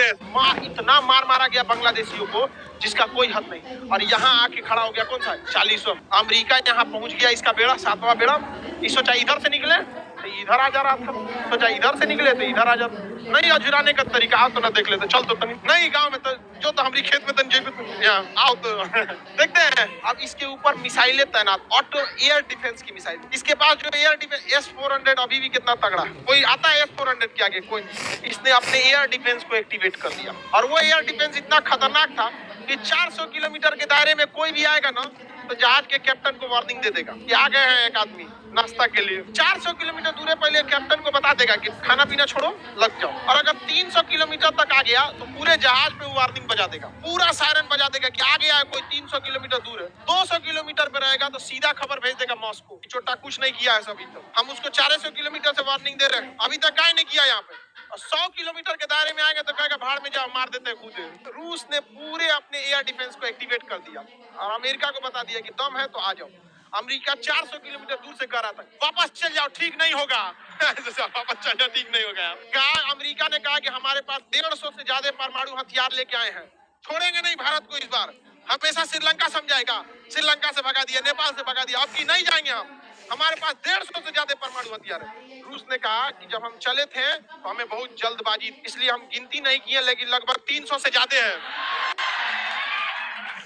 कांग्रेस। इतना मार मारा गया बांग्लादेशियों को जिसका कोई हद नहीं, और यहाँ आके खड़ा हो गया कौन सा 40वां। अमेरिका यहाँ पहुंच गया, इसका बेड़ा 7वां बेड़ा। इस सोचा इधर से निकले तो इधर आ जा रहा था, सोचा इधर से निकले तो इधर आ जा। नहीं अजुराने का तरीका आओ तो ना देख लेते, चल तो तनी नहीं गांव में तो जो तो हमारी खेत में तन जेबे तो यहाँ आओ तो देखते हैं। अब इसके ऊपर मिसाइलें तैनात, ऑटो एयर डिफेंस की मिसाइल। इसके पास जो एयर डिफेंस S-400 अभी भी कितना तगड़ा, कोई आता है S-400 के आगे कोई। इसने अपने एयर डिफेंस को एक्टिवेट कर दिया, और वो एयर डिफेंस इतना खतरनाक था कि 400 किलोमीटर के दायरे में कोई भी आएगा ना तो जहाज के कैप्टन को वार्निंग दे देगा कि आ गए हैं एक आदमी नाश्ता के लिए। 400 किलोमीटर दूर पहले कैप्टन को बता देगा कि खाना पीना छोड़ो लग जाओ, और अगर 300 किलोमीटर तक आ गया तो पूरे जहाज पे वो वार्निंग बजा देगा, पूरा सायरन बजा देगा कि आ गया है कोई 300 किलोमीटर दूर है। 200 किलोमीटर पे रहेगा तो सीधा खबर भेज देगा मॉस्को, छोटा कुछ नहीं किया है अभी तक, हम उसको 400 किलोमीटर से वार्निंग दे रहे हैं, अभी तक काय नहीं किया यहाँ पे। 100 किलोमीटर के दायरे में आएंगे तो कहेगा भाड़ में जाओ, मार देते हैं खुद। रूस ने पूरे अपने एयर डिफेंस को एक्टिवेट कर दिया और अमेरिका को बता दिया कि दम है तो आ जाओ। अमेरिका 400 किलोमीटर दूर से कह रहा था वापस चल जाओ, ठीक नहीं होगा वापस चल जाओ, ठीक नहीं होगा। कहा अमेरिका ने कहा कि हमारे पास 150 से ज्यादा परमाणु हथियार लेके आए हैं, छोड़ेंगे नहीं भारत को इस बार। हमेशा श्रीलंका समझाएगा, श्रीलंका से भगा दिया, नेपाल से भगा दिया, अब की नहीं जाएंगे हम, हमारे पास 150 से ज्यादा परमाणु हथियार है। रूस ने कहा कि जब हम चले थे तो हमें बहुत जल्दबाजी, इसलिए हम गिनती नहीं किए, लेकिन लगभग 300 से ज्यादा है।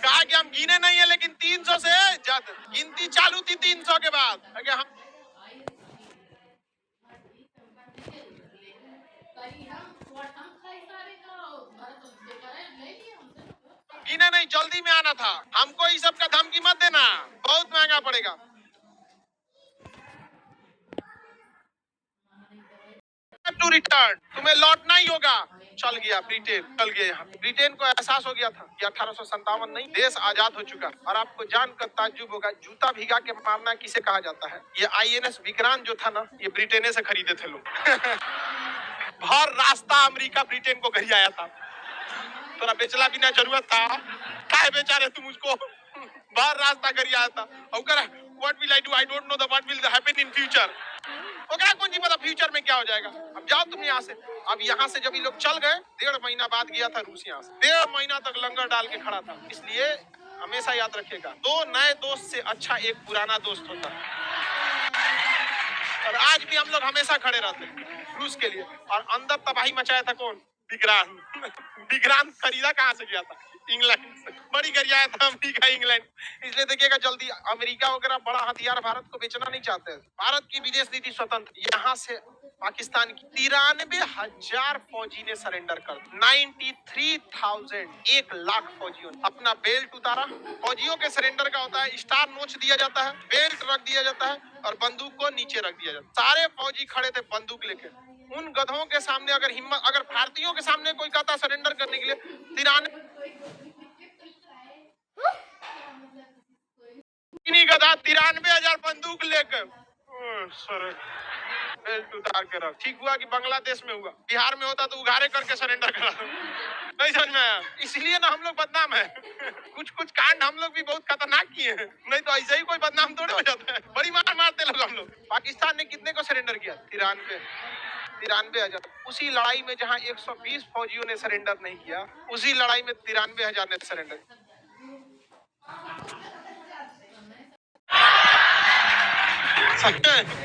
कहा कि हम गिने नहीं है लेकिन 300 से ज्यादा, गिनती चालू थी 300 के बाद। हम गिने नहीं, जल्दी में आना था हमको, इस सब का धमकी मत देना, बहुत महंगा पड़ेगा। टू रिटर्न, तुम्हें लौटना ही होगा। चल गया ब्रिटेन, चल गया। यहाँ ब्रिटेन को एहसास हो गया था कि 1857 नहीं, देश आजाद हो चुका। और आपको जानकर ताज्जुब होगा, जूता भिगा के मारना किसे कहा जाता है? ये INS विक्रांत जो था ना, ये ब्रिटेन से खरीदे थे लोग भर रास्ता अमेरिका ब्रिटेन को घर आया था। थोड़ा बेचला भी ना जरूरत था, काय बेचा रहे तुम उसको भर रास्ता घर आया था। What will I do? I don't know the what will happen in future. ओकरा कौन जी पता फ्यूचर में क्या हो जाएगा। अब जाओ तुम यहाँ से। अब यहाँ से जब ये लोग चल गए, 1.5 महीना बाद गया था रूस यहाँ से, 1.5 महीना तक लंगर डाल के खड़ा था। इसलिए हमेशा याद रखिएगा, 2 नए दोस्त से अच्छा एक पुराना दोस्त होता है। और आज भी हम लोग हमेशा खड़े रहते हैं रूस के लिए। और अंदर तबाही मचाया था कौन? विक्रांत विक्रांत खरीदा कहाँ से गया था? इंग्लैंड से। बड़ी गरिया था अमेरिका इंग्लैंड। इसलिए देखिएगा जल्दी अमेरिका वगैरह बड़ा हथियार भारत को बेचना नहीं चाहते हैं। भारत की विदेश नीति स्वतंत्र। यहाँ से पाकिस्तान की 93,000 फौजी ने सरेंडर कर, 93,000, 1,00,000 फौजियों ने अपना बेल्ट उतारा। फौजियों के सरेंडर का होता है, स्टार नोच दिया जाता है, बेल्ट रख दिया जाता है और बंदूक को नीचे रख दिया जाता है। सारे फौजी खड़े थे बंदूक लेके। उन गधों के सामने अगर हिम्मत, अगर भारतीयों के सामने कोई कहता सरेंडर करने के लिए, 93,000 बंदूक लेकर बेल्ट उतार के रख। ठीक हुआ कि बांग्लादेश में हुआ, बिहार में होता तो उघारे करके सरेंडर करा। नहीं समझ में आया? इसलिए ना हम लोग बदनाम है कुछ कुछ कांड हम लोग भी बहुत खतरनाक किए हैं, नहीं तो ऐसे ही कोई बदनाम थोड़े हो जाता है। बड़ी मार मारते लोग हम लोग। पाकिस्तान ने कितने को सरेंडर किया? 93,000। उसी लड़ाई में जहां 120 फौजियों ने सरेंडर नहीं किया, उसी लड़ाई में 93,000 ने सरेंडर।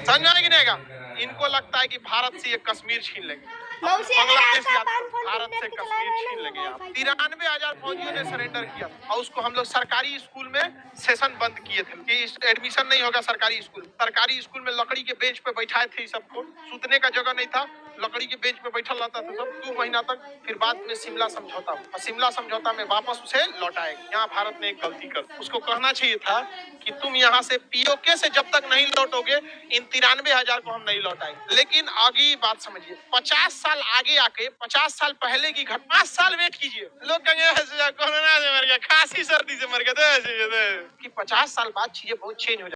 समझ में आएगा? इनको लगता है कि भारत से ये कश्मीर छीन लेंगे, बांग्लादेश भारत से कश्मीर छीन लेंगे। 93,000 फौजियों ने सरेंडर किया और उसको हम लोग सरकारी स्कूल में सेशन बंद किए थे कि एडमिशन नहीं होगा सरकारी स्कूल। सरकारी स्कूल में लकड़ी के बेंच पे बैठाए थे सबको, सूतने का जगह नहीं था, लकड़ी के बेंच पे बैठा रहता था सब 2 महीना तक। फिर बाद में शिमला समझौता, और शिमला समझौता में वापस उसे लौटाए। यहाँ भारत ने एक गलती कर, उसको कहना चाहिए था कि तुम यहाँ से POK से जब तक नहीं लौटोगे, इन 93,000 को हम नहीं लौटाएंगे। लेकिन आगे बात समझिए, 50 साल आगे आके 50 साल पहले की घटना, 5 साल वेट कीजिए, लोग कहेंगे कोरोना से मर गया, खांसी सर्दी से मर गया, कि 50 साल बाद चीजें बहुत चेंज हो जाए।